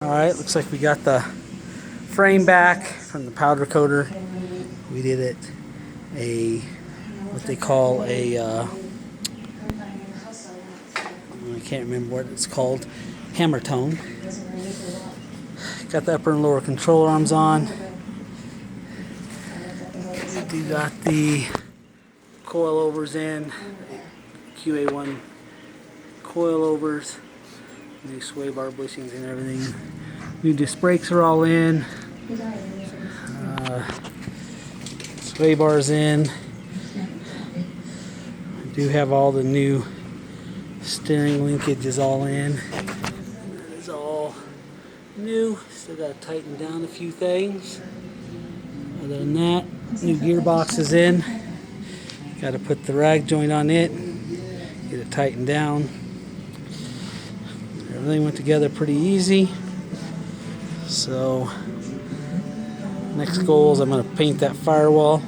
Alright, looks like we got the frame back from the powder coater. We did it what they call I can't remember what it's called, hammer tone. Got the upper and lower control arms on. We got the coilovers in, QA1 coilovers, new sway bar bushings and everything. New disc brakes are all in. Sway bars in. I do have all the new steering linkages all in. It's all new. Still got to tighten down a few things. Other than that, new gearbox is in. Got to put the rag joint on it. Get it tightened down. Everything went together pretty easy. So next goal is I'm going to paint that firewall,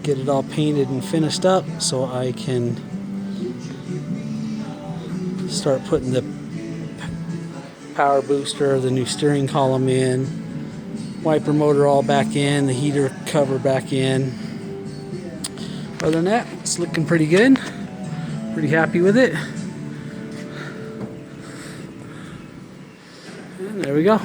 get it all painted and finished up so I can start putting the power booster, the new steering column in, wiper motor all back in, the heater cover back in. Other than that, it's looking pretty good. Pretty happy with it. And there we go.